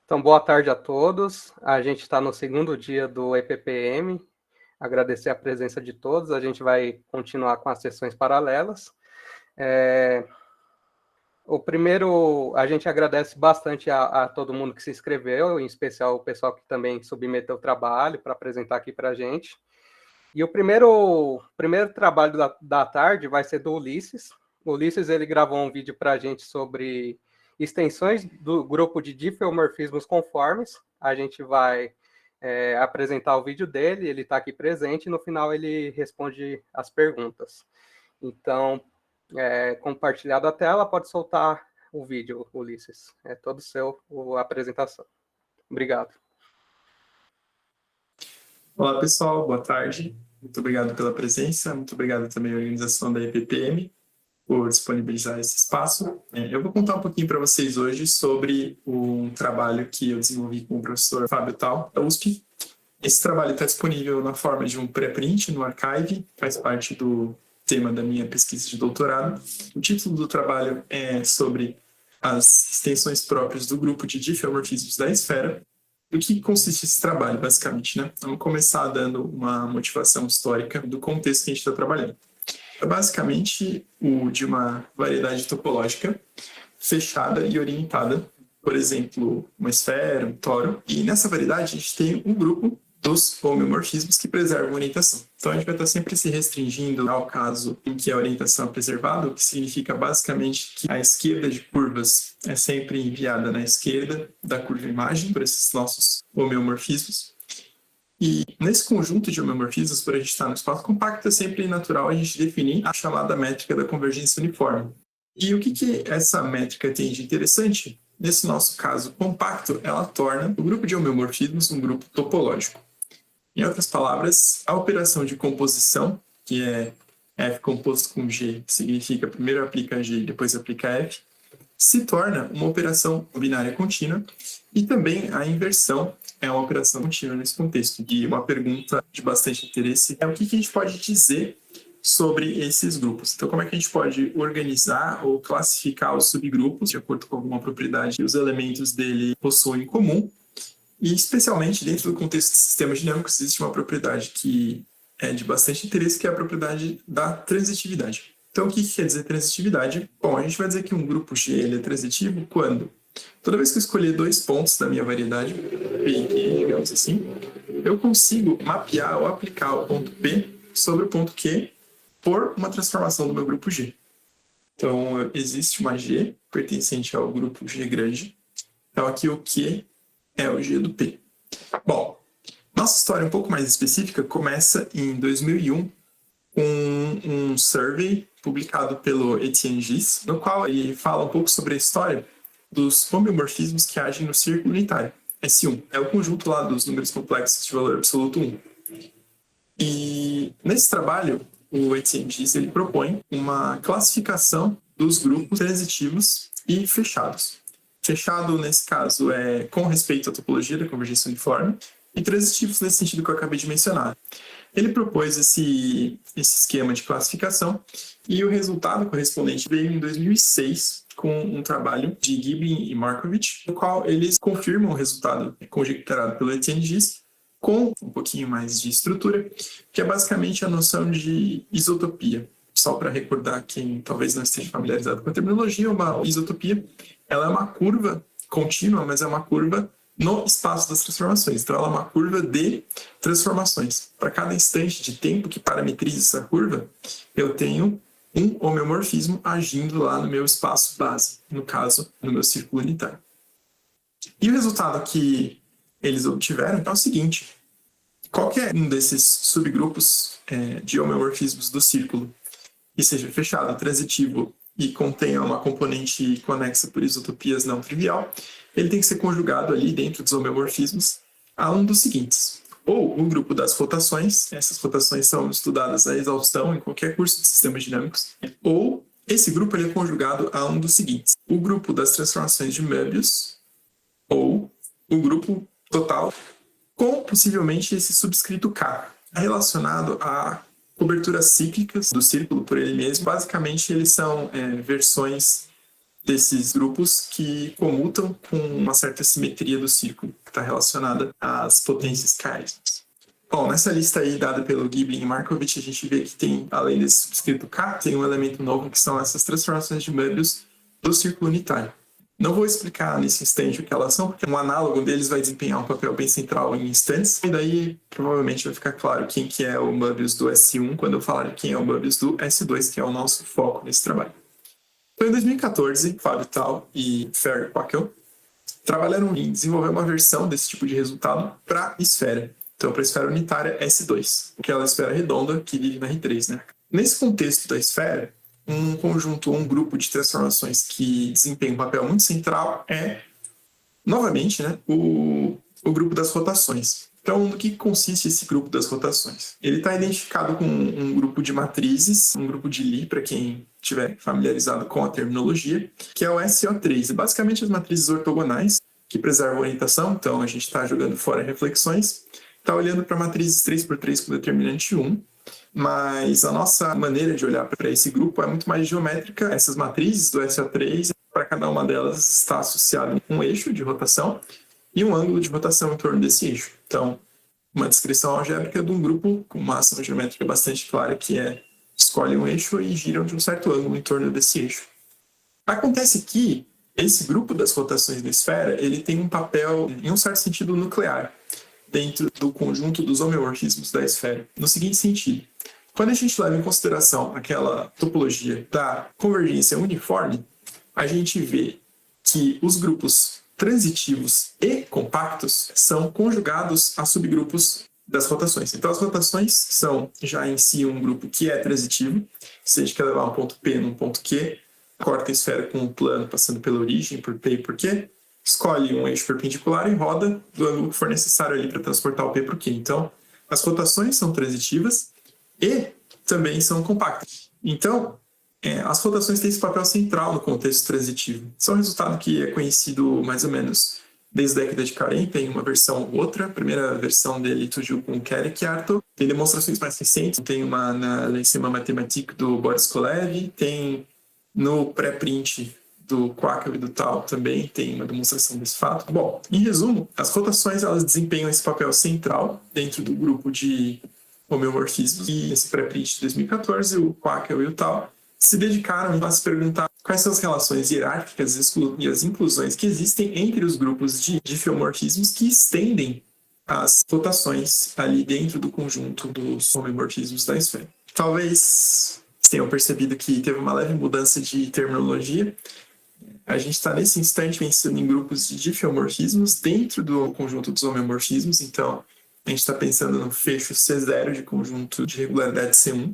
Então, boa tarde a todos. A gente está no segundo dia do EPPM. Agradecer a presença de todos. A gente vai continuar com as sessões paralelas. O primeiro, a gente agradece bastante a todo mundo que se inscreveu, em especial o pessoal que também submeteu o trabalho para apresentar aqui para a gente. E o primeiro trabalho da tarde vai ser do Ulisses. O Ulisses, ele gravou um vídeo para a gente sobre extensões do grupo de diffeomorfismos conformes. A gente vai apresentar o vídeo dele, ele está aqui presente, e no final ele responde as perguntas. Então, compartilhado a tela, pode soltar o vídeo, Ulisses. É todo seu a apresentação. Obrigado. Olá, pessoal. Boa tarde. Muito obrigado pela presença. Muito obrigado também à organização da EPPM por disponibilizar esse espaço. Eu vou contar um pouquinho para vocês hoje sobre um trabalho que eu desenvolvi com o professor Fábio Tal, da USP. Esse trabalho está disponível na forma de um pré-print no Archive, faz parte do tema da minha pesquisa de doutorado. O título do trabalho é sobre as extensões próprias do grupo de diffeomorfismos da esfera. O que consiste esse trabalho, basicamente, né? Vamos começar dando uma motivação histórica do contexto que a gente está trabalhando. É basicamente o de uma variedade topológica fechada e orientada, por exemplo, uma esfera, um toro, e nessa variedade a gente tem um grupo dos homeomorfismos que preservam a orientação. Então a gente vai estar sempre se restringindo ao caso em que a orientação é preservada, o que significa basicamente que a esquerda de curvas é sempre enviada na esquerda da curva imagem por esses nossos homeomorfismos. E nesse conjunto de homeomorfismos, por a gente estar no espaço compacto, é sempre natural a gente definir a chamada métrica da convergência uniforme. E o que essa métrica tem de interessante? Nesse nosso caso compacto, ela torna o grupo de homeomorfismos um grupo topológico. Em outras palavras, a operação de composição, que é F composto com G, que significa primeiro aplica G e depois aplica F, se torna uma operação binária contínua, e também a inversão é uma operação contínua nesse contexto. E uma pergunta de bastante interesse é o que a gente pode dizer sobre esses grupos. Então, como é que a gente pode organizar ou classificar os subgrupos de acordo com alguma propriedade que os elementos dele possuem em comum? E, especialmente, dentro do contexto de sistemas dinâmicos, existe uma propriedade que é de bastante interesse, que é a propriedade da transitividade. Então, o que quer dizer transitividade? Bom, a gente vai dizer que um grupo G ele é transitivo quando, toda vez que eu escolher dois pontos da minha variedade, P e Q, digamos assim, eu consigo mapear ou aplicar o ponto P sobre o ponto Q por uma transformação do meu grupo G. Então, existe uma G pertencente ao grupo G grande. Então, aqui o Q é o G do P. Bom, nossa história um pouco mais específica começa em 2001 com um survey publicado pelo Etienne Gis, no qual ele fala um pouco sobre a história dos homeomorfismos que agem no círculo unitário. S1 é o conjunto lá dos números complexos de valor absoluto 1. E nesse trabalho, o Etienne Gis ele propõe uma classificação dos grupos transitivos e fechados. Fechado, nesse caso, é com respeito à topologia da convergência uniforme, e transitivos nesse sentido que eu acabei de mencionar. Ele propôs esse esquema de classificação e o resultado correspondente veio em 2006 com um trabalho de Gibbing e Markovich, no qual eles confirmam o resultado conjecturado pelo Etienne Gis com um pouquinho mais de estrutura, que é basicamente a noção de isotopia. Só para recordar quem talvez não esteja familiarizado com a terminologia, uma isotopia ela é uma curva contínua, mas é uma curva no espaço das transformações. Então, ela é uma curva de transformações. Para cada instante de tempo que parametriza essa curva, eu tenho um homeomorfismo agindo lá no meu espaço base, no caso, no meu círculo unitário. E o resultado que eles obtiveram é o seguinte: qualquer um desses subgrupos de homeomorfismos do círculo que seja fechado, transitivo e contenha uma componente conexa por isotopias não trivial, ele tem que ser conjugado ali dentro dos homeomorfismos a um dos seguintes. Ou o grupo das rotações, essas rotações são estudadas à exaustão em qualquer curso de sistemas dinâmicos, ou esse grupo ele é conjugado a um dos seguintes: o grupo das transformações de Möbius, ou o grupo total, com possivelmente esse subscrito K, relacionado a coberturas cíclicas do círculo por ele mesmo. Basicamente, eles são versões desses grupos que comutam com uma certa simetria do círculo, que está relacionada às potências carésicas. Bom, nessa lista aí dada pelo Giblin e Markovitch, a gente vê que tem, além desse subscrito K, tem um elemento novo que são essas transformações de Möbius do círculo unitário. Não vou explicar nesse instante o que elas são, porque um análogo deles vai desempenhar um papel bem central em instantes, e daí provavelmente vai ficar claro quem que é o Möbius do S1 quando eu falar quem é o Möbius do S2, que é o nosso foco nesse trabalho. Então, em 2014, Fábio Tal e Ferry Quackel trabalharam em desenvolver uma versão desse tipo de resultado para esfera. Então, para a esfera unitária S2, aquela esfera redonda que vive na R3, né? Nesse contexto da esfera, um conjunto ou um grupo de transformações que desempenha um papel muito central é, novamente, né, o grupo das rotações. Então, no que consiste esse grupo das rotações? Ele está identificado com um grupo de matrizes, um grupo de Lie, para quem estiver familiarizado com a terminologia, que é o SO3. Basicamente, as matrizes ortogonais que preservam a orientação. Então, a gente está jogando fora reflexões, está olhando para matrizes 3x3 com determinante 1, mas a nossa maneira de olhar para esse grupo é muito mais geométrica. Essas matrizes do SO3, para cada uma delas está associado um eixo de rotação e um ângulo de rotação em torno desse eixo. Então, uma descrição algébrica de um grupo com uma ação geométrica bastante clara, que é escolhe um eixo e giram de um certo ângulo em torno desse eixo. Acontece que esse grupo das rotações da esfera ele tem um papel, em um certo sentido, nuclear, dentro do conjunto dos homeomorfismos da esfera, no seguinte sentido. Quando a gente leva em consideração aquela topologia da convergência uniforme, a gente vê que os grupos transitivos e compactos são conjugados a subgrupos das rotações. Então, as rotações são já em si um grupo que é transitivo, se a gente quer levar um ponto P num ponto Q, corta a esfera com um plano passando pela origem, por P e por Q, escolhe um eixo perpendicular e roda do ângulo que for necessário ali para transportar o P para o Q. Então, as rotações são transitivas e também são compactas. Então, as rotações têm esse papel central no contexto transitivo. Isso é um resultado que é conhecido mais ou menos desde a década de 40, em uma versão ou outra. A primeira versão dele surgiu com Kerik e Arto. Tem demonstrações mais recentes, tem uma na L'Enseignement Mathématique do Boris Kolev, tem no pré-print do Quackel e do Tal também tem uma demonstração desse fato. Bom, em resumo, as rotações elas desempenham esse papel central dentro do grupo de homeomorfismos. E nesse pré-print de 2014, o Quackel e o Tal se dedicaram a se perguntar quais são as relações hierárquicas e as inclusões que existem entre os grupos de diffeomorfismos que estendem as rotações ali dentro do conjunto dos homeomorfismos da esfera. Talvez tenham percebido que teve uma leve mudança de terminologia. A gente está nesse instante pensando em grupos de diffeomorfismos dentro do conjunto dos homeomorfismos, então a gente está pensando no fecho C0 de conjunto de regularidade C1.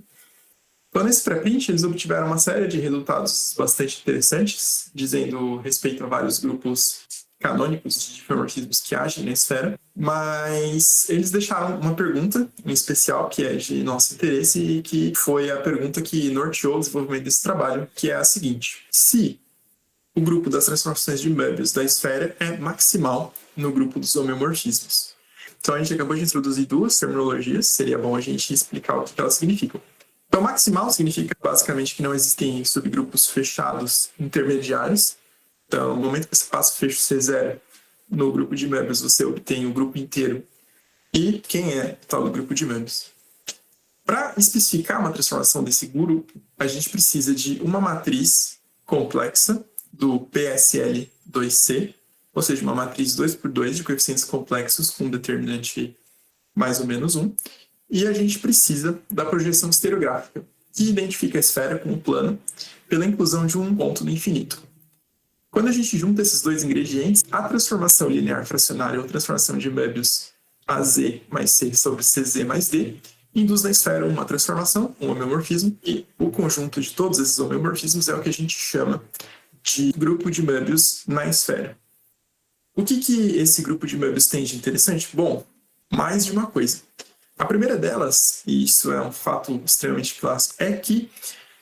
Então, nesse pré-print, eles obtiveram uma série de resultados bastante interessantes, dizendo respeito a vários grupos canônicos de diffeomorfismos que agem na esfera, mas eles deixaram uma pergunta em especial que é de nosso interesse e que foi a pergunta que norteou o desenvolvimento desse trabalho, que é a seguinte: se o grupo das transformações de Möbius da esfera é maximal no grupo dos homeomorfismos. Então, a gente acabou de introduzir duas terminologias, seria bom a gente explicar o que elas significam. Então, maximal significa basicamente que não existem subgrupos fechados intermediários. Então, no momento que você passa o fecho C0 no grupo de Möbius, você obtém o grupo inteiro. E quem é tal do grupo de Möbius? Para especificar uma transformação desse grupo, a gente precisa de uma matriz complexa do PSL2C, ou seja, uma matriz 2x2 de coeficientes complexos com determinante mais ou menos 1. E a gente precisa da projeção estereográfica, que identifica a esfera como plano pela inclusão de um ponto no infinito. Quando a gente junta esses dois ingredientes, a transformação linear fracionária ou transformação de Möbius AZ mais C sobre CZ mais D induz na esfera uma transformação, um homeomorfismo, e o conjunto de todos esses homeomorfismos é o que a gente chama de grupo de Möbius na esfera. O que esse grupo de Möbius tem de interessante? Bom, mais de uma coisa. A primeira delas, e isso é um fato extremamente clássico, é que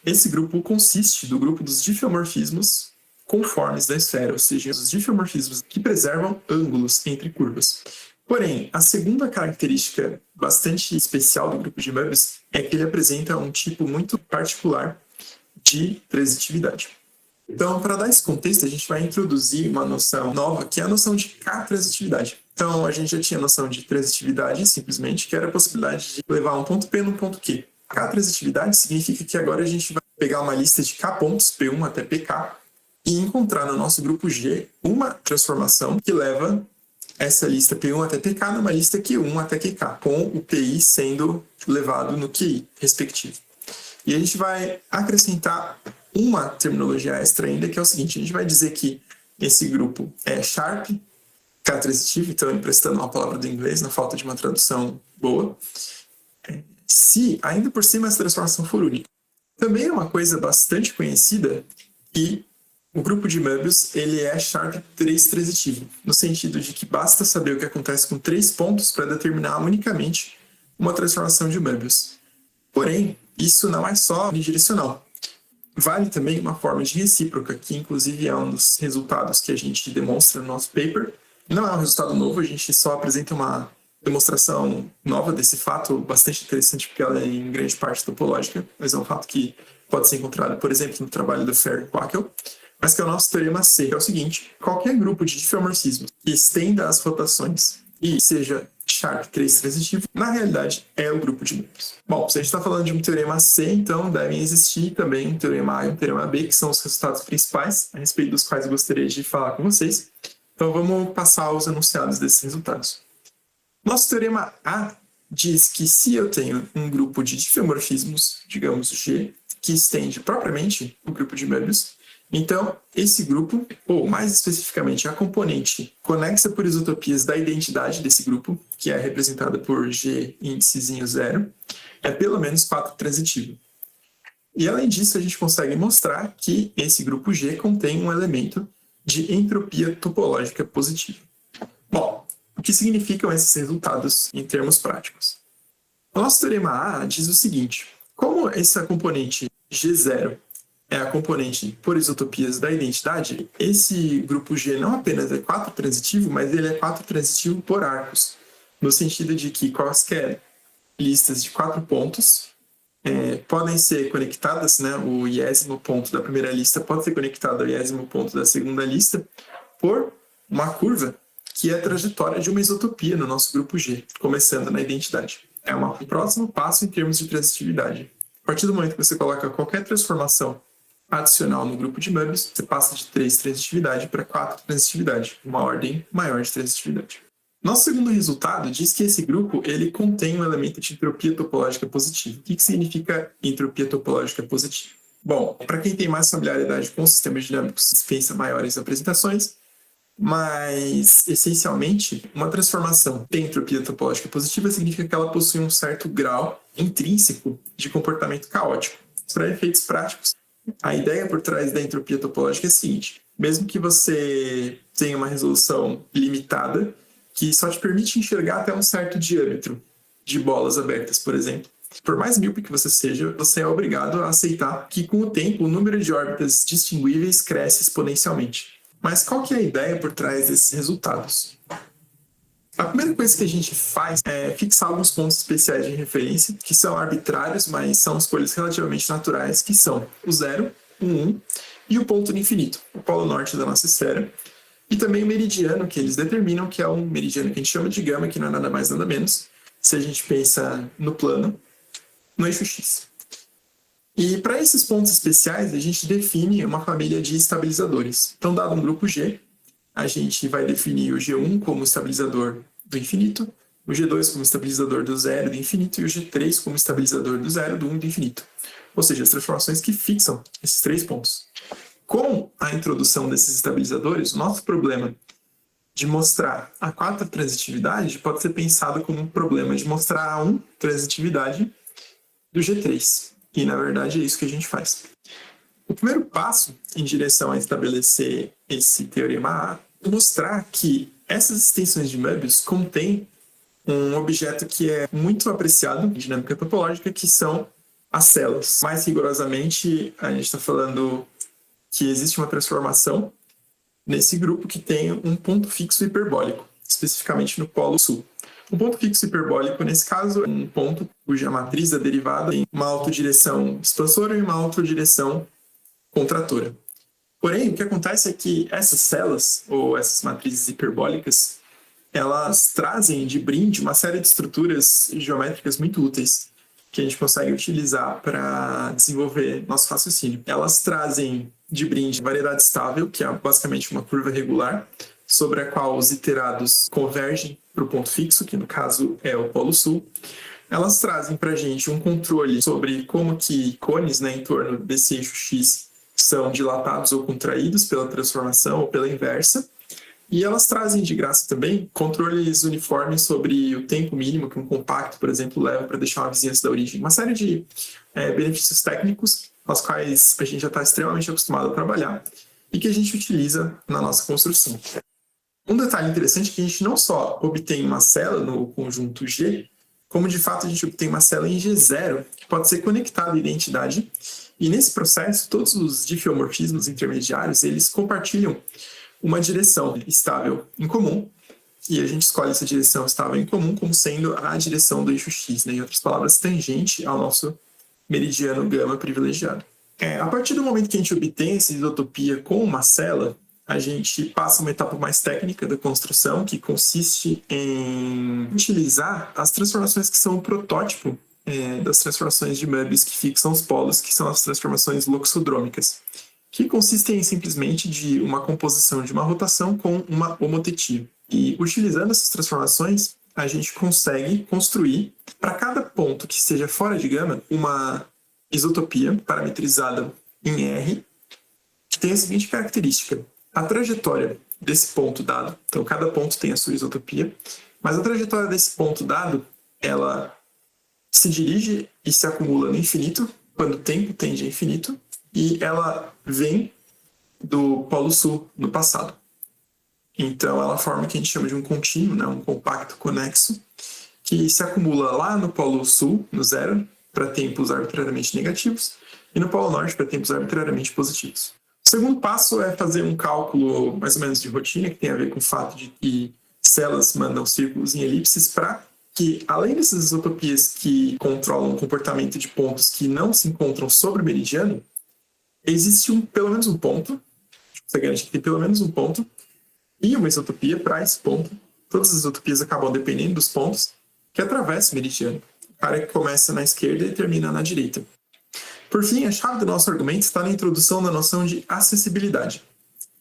esse grupo consiste do grupo dos diffeomorfismos conformes da esfera, ou seja, os diffeomorfismos que preservam ângulos entre curvas. Porém, a segunda característica bastante especial do grupo de Möbius é que ele apresenta um tipo muito particular de transitividade. Então, para dar esse contexto, a gente vai introduzir uma noção nova, que é a noção de K-transitividade. Então, a gente já tinha a noção de transitividade, simplesmente, que era a possibilidade de levar um ponto P num ponto Q. K-transitividade significa que agora a gente vai pegar uma lista de K pontos, P1 até PK, e encontrar no nosso grupo G uma transformação que leva essa lista P1 até PK numa lista Q1 até QK, com o PI sendo levado no QI, respectivo. E a gente vai acrescentar uma terminologia extra ainda, que é o seguinte: a gente vai dizer que esse grupo é sharp, K-transitivo, então emprestando uma palavra do inglês na falta de uma tradução boa, se ainda por cima essa transformação for única. Também é uma coisa bastante conhecida que o grupo de Möbius ele é sharp 3 transitivo, no sentido de que basta saber o que acontece com 3 pontos para determinar unicamente uma transformação de Möbius. Porém, isso não é só unidirecional. Vale também uma forma de recíproca, que inclusive é um dos resultados que a gente demonstra no nosso paper. Não é um resultado novo, a gente só apresenta uma demonstração nova desse fato, bastante interessante, porque ela é em grande parte topológica, mas é um fato que pode ser encontrado, por exemplo, no trabalho do Ferri e Quackel, mas que é o nosso teorema C, que é o seguinte: qualquer grupo de diffeomorfismos que estenda as rotações e seja sharp 3 transitivo, na realidade é o grupo de Möbius. Bom, se a gente está falando de um teorema C, então devem existir também um teorema A e um teorema B, que são os resultados principais, a respeito dos quais eu gostaria de falar com vocês. Então vamos passar aos enunciados desses resultados. Nosso teorema A diz que se eu tenho um grupo de diffeomorfismos, digamos G, que estende propriamente o grupo de Möbius, então esse grupo, ou mais especificamente a componente conexa por isotopias da identidade desse grupo, que é representada por G índicezinho 0, é pelo menos 4 transitivo. E além disso, a gente consegue mostrar que esse grupo G contém um elemento de entropia topológica positiva. Bom, o que significam esses resultados em termos práticos? O nosso teorema A diz o seguinte: como essa componente G0 é a componente por isotopias da identidade, esse grupo G não apenas é 4 transitivo, mas ele é 4 transitivo por arcos, no sentido de que quaisquer listas de 4 pontos podem ser conectadas, né, o iésimo ponto da primeira lista pode ser conectado ao iésimo ponto da segunda lista por uma curva que é a trajetória de uma isotopia no nosso grupo G, começando na identidade. É um próximo passo em termos de transitividade. A partir do momento que você coloca qualquer transformação adicional no grupo de Möbius, você passa de 3 transitividade para 4 transitividade, uma ordem maior de transitividade. Nosso segundo resultado diz que esse grupo ele contém um elemento de entropia topológica positiva. O que significa entropia topológica positiva? Bom, para quem tem mais familiaridade com sistemas dinâmicos, dispensa maiores apresentações, mas, essencialmente, uma transformação tem entropia topológica positiva significa que ela possui um certo grau intrínseco de comportamento caótico. Para efeitos práticos, a ideia por trás da entropia topológica é a seguinte: mesmo que você tenha uma resolução limitada, que só te permite enxergar até um certo diâmetro de bolas abertas, por exemplo, por mais míope que você seja, você é obrigado a aceitar que, com o tempo, o número de órbitas distinguíveis cresce exponencialmente. Mas qual que é a ideia por trás desses resultados? A primeira coisa que a gente faz é fixar alguns pontos especiais de referência, que são arbitrários, mas são escolhas relativamente naturais, que são o 0, o 1 e o ponto do infinito, o polo norte da nossa esfera, e também o meridiano, que eles determinam, que é um meridiano que a gente chama de gama, que não é nada mais nada menos, se a gente pensa no plano, no eixo X. E para esses pontos especiais, a gente define uma família de estabilizadores. Então, dado um grupo G, a gente vai definir o G1 como estabilizador do infinito, o G2 como estabilizador do zero do infinito e o G3 como estabilizador do zero, do 1 do infinito. Ou seja, as transformações que fixam esses 3 pontos. Com a introdução desses estabilizadores, o nosso problema de mostrar a 4 transitividade pode ser pensado como um problema de mostrar a 1 transitividade do G3. E, na verdade, é isso que a gente faz. O primeiro passo em direção a estabelecer esse teorema A é mostrar que essas extensões de Möbius contêm um objeto que é muito apreciado em dinâmica topológica, que são as células. Mais rigorosamente, a gente está falando que existe uma transformação nesse grupo que tem um ponto fixo hiperbólico, especificamente no polo sul. Um ponto fixo hiperbólico, nesse caso, é um ponto cuja matriz da derivada tem uma autodireção expansora e uma autodireção contratora. Porém, o que acontece é que essas células, ou essas matrizes hiperbólicas, elas trazem de brinde uma série de estruturas geométricas muito úteis que a gente consegue utilizar para desenvolver nosso raciocínio. Elas trazem de brinde variedade estável, que é basicamente uma curva regular, sobre a qual os iterados convergem para o ponto fixo, que no caso é o Polo Sul. Elas trazem para a gente um controle sobre como que cones, né, em torno desse eixo X são dilatados ou contraídos pela transformação ou pela inversa. E elas trazem de graça também controles uniformes sobre o tempo mínimo que um compacto, por exemplo, leva para deixar uma vizinhança da origem. Uma série de benefícios técnicos aos quais a gente já está extremamente acostumado a trabalhar e que a gente utiliza na nossa construção. Um detalhe interessante é que a gente não só obtém uma célula no conjunto G, como de fato a gente obtém uma célula em G0, que pode ser conectada à identidade. E nesse processo, todos os difiomorfismos intermediários, eles compartilham uma direção estável em comum, e a gente escolhe essa direção estável em comum como sendo a direção do eixo X, né? Em outras palavras, tangente ao nosso meridiano gama privilegiado. A partir do momento que a gente obtém essa isotopia com uma célula, a gente passa uma etapa mais técnica da construção, que consiste em utilizar as transformações que são o protótipo das transformações de Möbius que fixam os polos, que são as transformações loxodrômicas, que consistem simplesmente de uma composição de uma rotação com uma homotetia. E utilizando essas transformações, a gente consegue construir, para cada ponto que esteja fora de gama, uma isotopia parametrizada em R, que tem a seguinte característica. A trajetória desse ponto dado, então cada ponto tem a sua isotopia, mas a trajetória desse ponto dado, ela se dirige e se acumula no infinito, quando o tempo tende a infinito, e ela vem do Polo Sul no passado. Então, ela forma o que a gente chama de um contínuo, né, um compacto conexo, que se acumula lá no Polo Sul, no zero, para tempos arbitrariamente negativos, e no Polo Norte para tempos arbitrariamente positivos. O segundo passo é fazer um cálculo mais ou menos de rotina, que tem a ver com o fato de que células mandam círculos em elipses para que, além dessas isotopias que controlam o comportamento de pontos que não se encontram sobre o meridiano, existe pelo menos um ponto, você garante que tem pelo menos um ponto, e uma isotopia para esse ponto. Todas as isotopias acabam dependendo dos pontos que atravessam o meridiano. O cara que começa na esquerda e termina na direita. Por fim, a chave do nosso argumento está na introdução da noção de acessibilidade.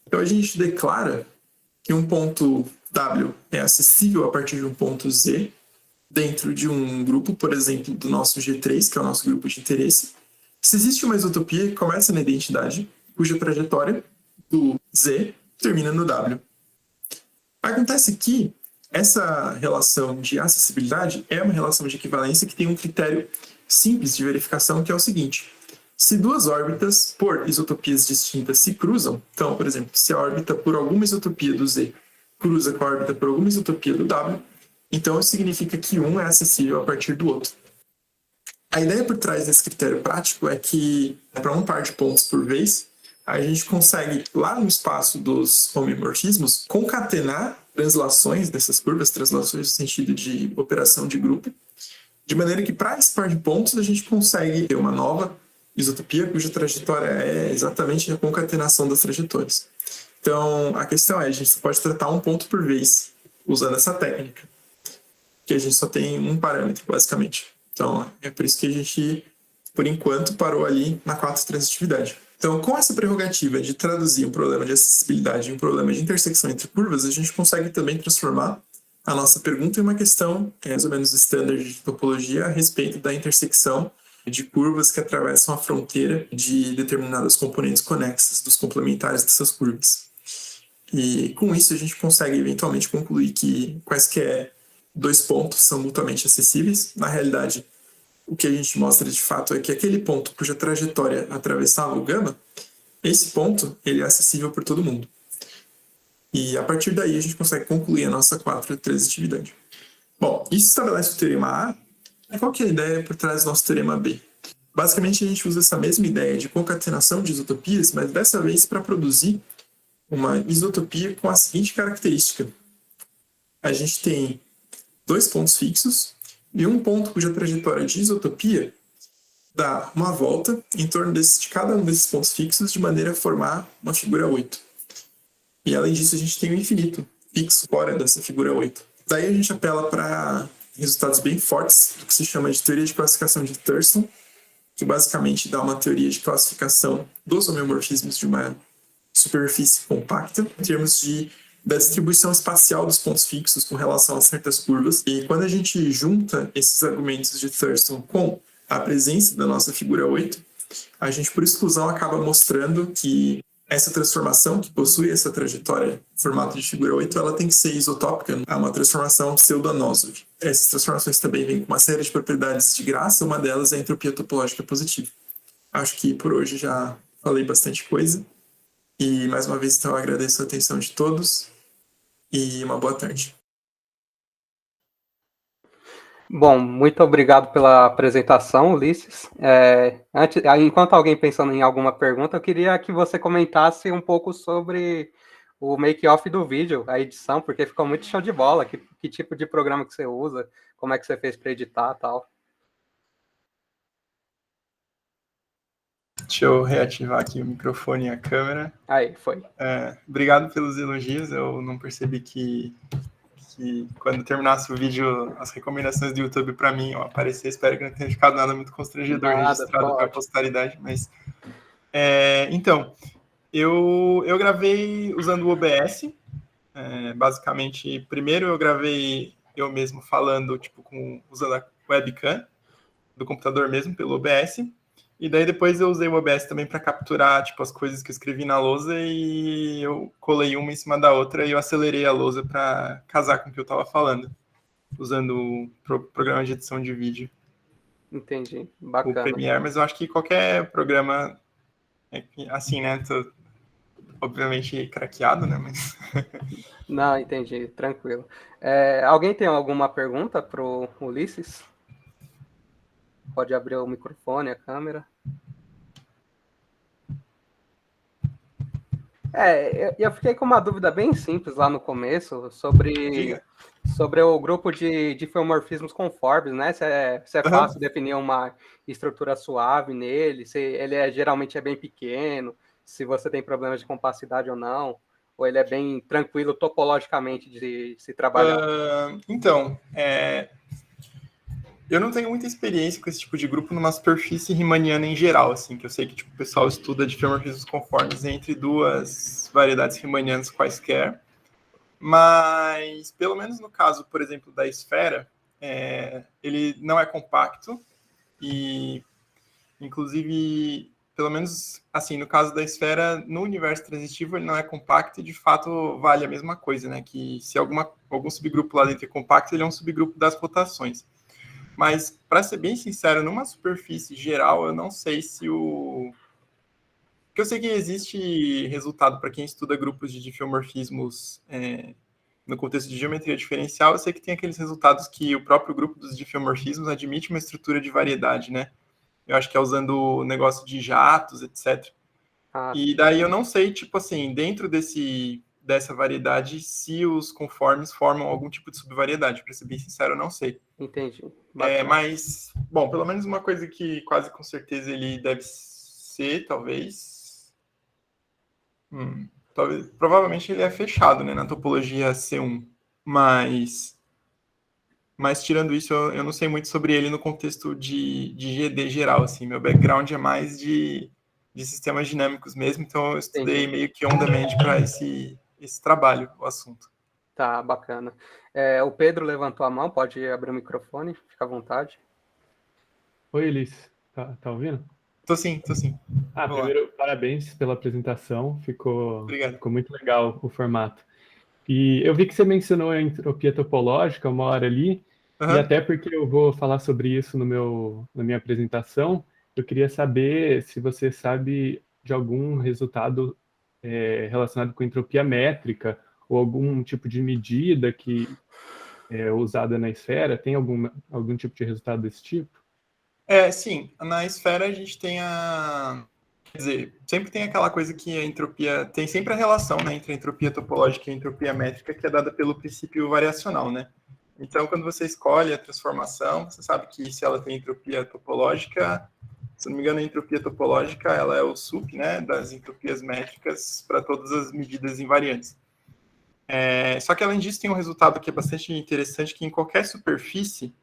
Então a gente declara que um ponto W é acessível a partir de um ponto Z dentro de um grupo, por exemplo, do nosso G3, que é o nosso grupo de interesse. Se existe uma isotopia que começa na identidade, cuja trajetória do Z termina no W. Acontece que essa relação de acessibilidade é uma relação de equivalência que tem um critério simples de verificação, que é o seguinte. Se duas órbitas por isotopias distintas se cruzam, então, por exemplo, se a órbita por alguma isotopia do Z cruza com a órbita por alguma isotopia do W, então isso significa que um é acessível a partir do outro. A ideia por trás desse critério prático é que, para um par de pontos por vez, a gente consegue, lá no espaço dos homeomorfismos, concatenar translações dessas curvas, translações no sentido de operação de grupo, de maneira que, para esse par de pontos, a gente consegue ter uma nova isotopia cuja trajetória é exatamente a concatenação das trajetórias. Então, a questão é, a gente pode tratar um ponto por vez usando essa técnica, que a gente só tem um parâmetro, basicamente. Então, é por isso que a gente, por enquanto, parou ali na 4 transitividade. Então, com essa prerrogativa de traduzir um problema de acessibilidade em um problema de intersecção entre curvas, a gente consegue também transformar a nossa pergunta em uma questão, mais ou menos standard de topologia, a respeito da intersecção de curvas que atravessam a fronteira de determinadas componentes conexas dos complementares dessas curvas. E com isso a gente consegue eventualmente concluir que quaisquer dois pontos são mutuamente acessíveis. Na realidade, o que a gente mostra de fato é que aquele ponto cuja trajetória atravessava o gama, esse ponto ele é acessível por todo mundo. E a partir daí a gente consegue concluir a nossa 4 transitividade. Bom, isso estabelece o teorema A. E qual que é a ideia por trás do nosso teorema B? Basicamente a gente usa essa mesma ideia de concatenação de isotopias, mas dessa vez para produzir uma isotopia com a seguinte característica. A gente tem 2 pontos fixos e um ponto cuja trajetória de isotopia dar uma volta em torno de cada um desses pontos fixos de maneira a formar uma figura 8. E além disso, a gente tem o infinito fixo fora dessa figura 8. Daí a gente apela para resultados bem fortes do que se chama de teoria de classificação de Thurston, que basicamente dá uma teoria de classificação dos homeomorfismos de uma superfície compacta, em termos da distribuição espacial dos pontos fixos com relação a certas curvas. E quando a gente junta esses argumentos de Thurston com a presença da nossa figura 8, a gente, por exclusão, acaba mostrando que essa transformação, que possui essa trajetória em formato de figura 8, ela tem que ser isotópica a uma transformação pseudo-Anosov. Essas transformações também vêm com uma série de propriedades de graça, uma delas é a entropia topológica positiva. Acho que por hoje já falei bastante coisa. E, mais uma vez, então, eu agradeço a atenção de todos e uma boa tarde. Bom, muito obrigado pela apresentação, Ulisses. Enquanto alguém pensando em alguma pergunta, eu queria que você comentasse um pouco sobre o make-off do vídeo, a edição, porque ficou muito show de bola. Que tipo de programa que você usa, como é que você fez para editar e tal. Deixa eu reativar aqui o microfone e a câmera. Aí, foi. Obrigado pelos elogios. Eu não percebi que quando terminasse o vídeo, as recomendações do YouTube para mim iam aparecer. Espero que não tenha ficado nada muito constrangedor registrado para a posteridade. Mas, então, eu gravei usando o OBS. Basicamente, primeiro eu gravei eu mesmo falando, usando a webcam do computador mesmo, pelo OBS. E daí depois eu usei o OBS também para capturar as coisas que eu escrevi na lousa e eu colei uma em cima da outra e eu acelerei a lousa para casar com o que eu estava falando, usando o programa de edição de vídeo. Entendi, bacana. O Premiere, mas eu acho que qualquer programa, assim, né, tô obviamente craqueado, né, mas... Não, entendi, tranquilo. Alguém tem alguma pergunta para o Ulisses? Pode abrir o microfone, a câmera. Eu fiquei com uma dúvida bem simples lá no começo sobre o grupo de diffeomorfismos conformes, né? Se é fácil definir uma estrutura suave nele, se ele geralmente é bem pequeno, se você tem problemas de compacidade ou não, ou ele é bem tranquilo topologicamente de se trabalhar. Então, eu não tenho muita experiência com esse tipo de grupo numa superfície riemanniana em geral, assim, que eu sei que o pessoal estuda diffeomorfismos conformes entre duas variedades riemannianas quaisquer, mas pelo menos no caso, por exemplo, da esfera, ele não é compacto e, inclusive, pelo menos assim, no caso da esfera, no universo transitivo ele não é compacto e de fato vale a mesma coisa, né? Que se algum subgrupo lá dentro é compacto, ele é um subgrupo das rotações. Mas, para ser bem sincero, numa superfície geral, eu não sei se Porque eu sei que existe resultado para quem estuda grupos de diffeomorfismos no contexto de geometria diferencial. Eu sei que tem aqueles resultados que o próprio grupo dos diffeomorfismos admite uma estrutura de variedade, né? Eu acho que é usando o negócio de jatos, etc. E daí eu não sei, dentro dessa variedade, se os conformes formam algum tipo de subvariedade. Para ser bem sincero, eu não sei. Entendi. Mas, bom, pelo menos uma coisa que quase com certeza ele deve ser, talvez... provavelmente ele é fechado, né, na topologia C1. Mas tirando isso, eu não sei muito sobre ele no contexto de GD geral, assim. Meu background é mais de sistemas dinâmicos mesmo, então eu estudei Entendi. meio que on-demand para esse trabalho, o assunto. Tá, bacana. O Pedro levantou a mão, pode abrir o microfone, fica à vontade. Oi, Elis, tá ouvindo? Tô sim. Primeiro, parabéns pela apresentação, ficou muito legal o formato. E eu vi que você mencionou a entropia topológica uma hora ali, e até porque eu vou falar sobre isso na minha apresentação, eu queria saber se você sabe de algum resultado relacionado com entropia métrica, ou algum tipo de medida que é usada na esfera. Tem algum tipo de resultado desse tipo? Sim. Na esfera a gente tem Quer dizer, sempre tem aquela coisa que a entropia... Tem sempre a relação, né, entre a entropia topológica e a entropia métrica, que é dada pelo princípio variacional, né? Então, quando você escolhe a transformação, você sabe que se ela tem entropia topológica, Se não me engano, a entropia topológica ela é o sup, né, das entropias métricas para todas as medidas invariantes. Só que, além disso, tem um resultado que é bastante interessante, que em qualquer superfície...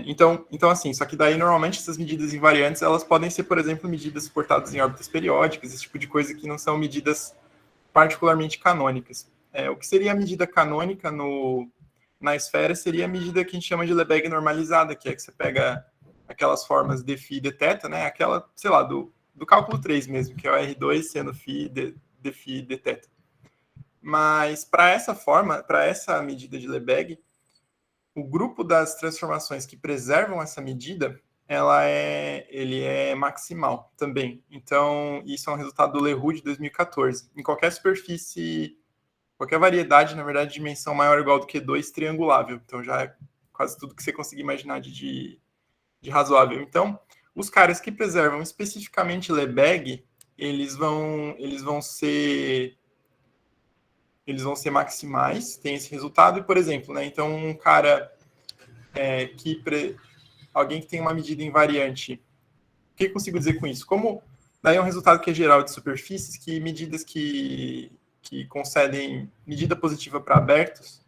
Então, assim, só que daí, normalmente, essas medidas invariantes, elas podem ser, por exemplo, medidas suportadas em órbitas periódicas, esse tipo de coisa que não são medidas particularmente canônicas. O que seria a medida canônica na esfera seria a medida que a gente chama de Lebesgue normalizada, que é que você pega aquelas formas de φ e dθ, né? Aquela, sei lá, do cálculo 3 mesmo, que é o R2 seno φ de φ e dθ. Mas para essa forma, para essa medida de Lebesgue, o grupo das transformações que preservam essa medida, ele é maximal também. Então, isso é um resultado do Leroux de 2014. Em qualquer superfície, qualquer variedade, na verdade, de dimensão maior ou igual do que 2, triangulável. Então, já é quase tudo que você conseguir imaginar de razoável. Então, os caras que preservam especificamente Lebesgue, eles vão ser maximais, tem esse resultado. E, por exemplo, né, então um cara alguém que tem uma medida invariante, o que eu consigo dizer com isso? Como daí é um resultado que é geral de superfícies, que medidas que concedem medida positiva para abertos,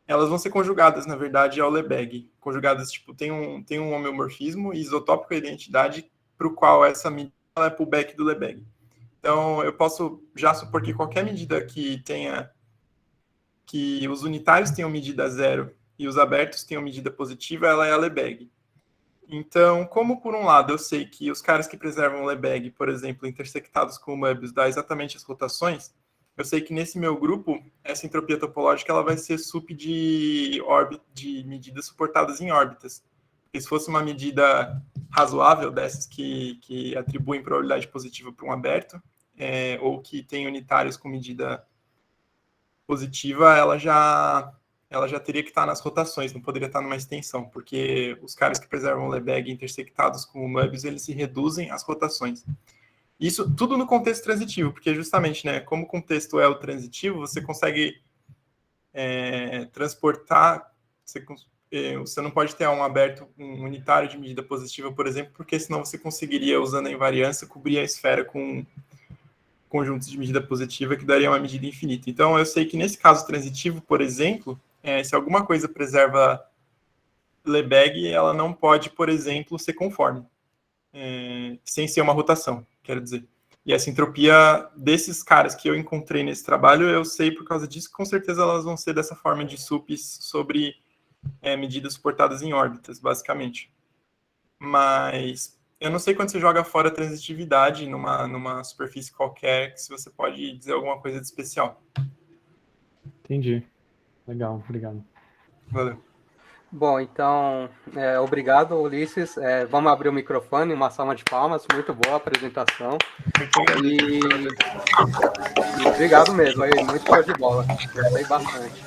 elas vão ser conjugadas, na verdade, ao Lebesgue. Conjugadas, tipo, tem um homeomorfismo isotópico à identidade para o qual essa medida é pullback do Lebesgue. Então, eu posso já supor que qualquer medida que os unitários tenham medida zero e os abertos tenham medida positiva, ela é a Lebesgue. Então, como por um lado eu sei que os caras que preservam o Lebesgue, por exemplo, intersectados com o Möbius, dá exatamente as rotações, eu sei que nesse meu grupo, essa entropia topológica ela vai ser sup de medidas suportadas em órbitas. Porque se fosse uma medida razoável dessas que atribuem probabilidade positiva para um aberto, ou que tem unitários com medida positiva, ela já teria que estar nas rotações, não poderia estar numa extensão, porque os caras que preservam o Lebesgue intersectados com o Möbius, eles se reduzem às rotações. Isso tudo no contexto transitivo, porque justamente, né, como o contexto é o transitivo, você consegue transportar, você não pode ter um aberto, um unitário de medida positiva, por exemplo, porque senão você conseguiria, usando a invariância, cobrir a esfera com conjuntos de medida positiva que daria uma medida infinita. Então, eu sei que nesse caso transitivo, por exemplo, se alguma coisa preserva Lebesgue, ela não pode, por exemplo, ser conforme, sem ser uma rotação, quero dizer. E essa entropia desses caras que eu encontrei nesse trabalho, eu sei por causa disso que com certeza elas vão ser dessa forma de sups sobre medidas suportadas em órbitas, basicamente. Mas eu não sei quando você joga fora a transitividade numa superfície qualquer, se você pode dizer alguma coisa de especial. Entendi. Legal, obrigado. Valeu. Bom, então, obrigado, Ulisses. Vamos abrir o microfone, uma salva de palmas, muito boa a apresentação. E obrigado mesmo, aí, muito show de bola. Gostei bastante.